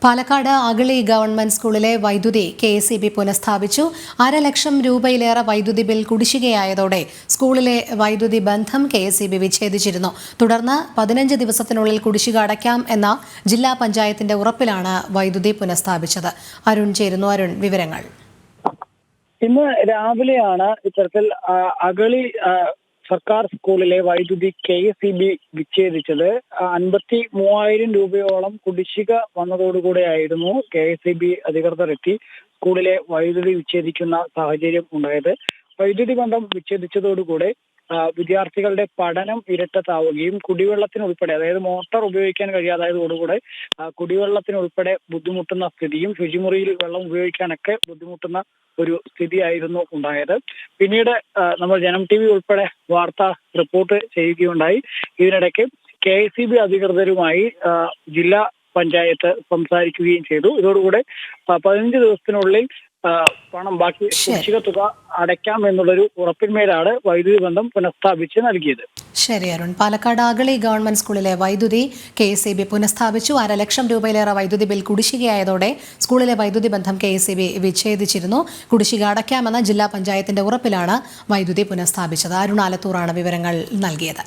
Palakkad Agali government സ്കൂളിലെ വൈദ്യുതി KSEB. പുനഃസ്ഥാപിച്ചു. 1.5 ലക്ഷം രൂപയിലേറെ വൈദ്യുതി ബിൽ കുടിശ്ശികയായതോടെ സ്കൂളിലെ വൈദ്യുതി ബന്ധം കെ.എസ്.ഇ.ബി. വിച്ഛേദിച്ചിരുന്നു. തുടർന്ന് 15 ദിവസത്തിനുള്ളിൽ കുടിശ്ശിക അടയ്ക്കാം എന്ന ജില്ലാ പഞ്ചായത്തിന്റെ ഉറപ്പിലാണ് വൈദ്യുതി പുനഃസ്ഥാപിച്ചത്. അരുൺ ചേരുന്നു. അരുൺ, വിവരങ്ങൾ. ഇന്ന് രാവിലെയാണ് ഇത്തരത്തിൽ അഗളി സർക്കാർ സ്കൂളിലെ വൈദ്യുതി കെ.എസ്.ഇ.ബി. വിച്ഛേദിച്ചത്. 53,000 രൂപയോളം കുടിശ്ശിക വന്നതോടുകൂടെയായിരുന്നു കെ.എസ്.ഇ.ബി. അധികൃതർ എത്തി സ്കൂളിലെ വൈദ്യുതി വിച്ഛേദിക്കുന്ന സാഹചര്യം ഉണ്ടായത്. വൈദ്യുതി ബന്ധം വിച്ഛേദിച്ചതോടുകൂടെ വിദ്യാർത്ഥികളുടെ പഠനം ഇരട്ടത്താവുകയും കുടിവെള്ളത്തിനുൾപ്പെടെ, അതായത് മോട്ടോർ ഉപയോഗിക്കാൻ കഴിയാതായതോടുകൂടെ കുടിവെള്ളത്തിനുൾപ്പെടെ ബുദ്ധിമുട്ടുന്ന സ്ഥിതിയും ശുചിമുറിയിൽ വെള്ളം ഉപയോഗിക്കാനൊക്കെ ബുദ്ധിമുട്ടുന്ന ഒരു സ്ഥിതിയായിരുന്നു ഉണ്ടായത്. പിന്നീട് നമ്മൾ ജനം TV ഉൾപ്പെടെ വാർത്ത റിപ്പോർട്ട് ചെയ്യുകയുണ്ടായി. ഇതിനിടയ്ക്ക് കെ.എസ്.ഇ.ബി. അധികൃതരുമായി ജില്ലാ പഞ്ചായത്ത് സംസാരിക്കുകയും ചെയ്തു. ഇതോടുകൂടെ 15 ദിവസത്തിനുള്ളിൽ പണം ബാക്കി കുടിശ്ശിക തുക അടയ്ക്കാം എന്നുള്ളൊരു ഉറപ്പിന്മേലാണ് വൈദ്യുതി ബന്ധം പുനഃസ്ഥാപിച്ച് നൽകിയത്. ശരി അരുൺ. പാലക്കാട് അഗളി ഗവൺമെന്റ് സ്കൂളിലെ വൈദ്യുതി കെ.എസ്.ഇ.ബി. പുനഃസ്ഥാപിച്ചു. 1.5 ലക്ഷം രൂപയിലേറെ വൈദ്യുതി ബിൽ കുടിശ്ശികയായതോടെ സ്കൂളിലെ വൈദ്യുതി ബന്ധം കെ.എസ്.ഇ.ബി. വിച്ഛേദിച്ചിരുന്നു. കുടിശ്ശിക അടയ്ക്കാമെന്ന ജില്ലാ പഞ്ചായത്തിന്റെ ഉറപ്പിലാണ് വൈദ്യുതി പുനഃസ്ഥാപിച്ചത്. അരുൺ ആലത്തൂറാണ് വിവരങ്ങൾ നൽകിയത്.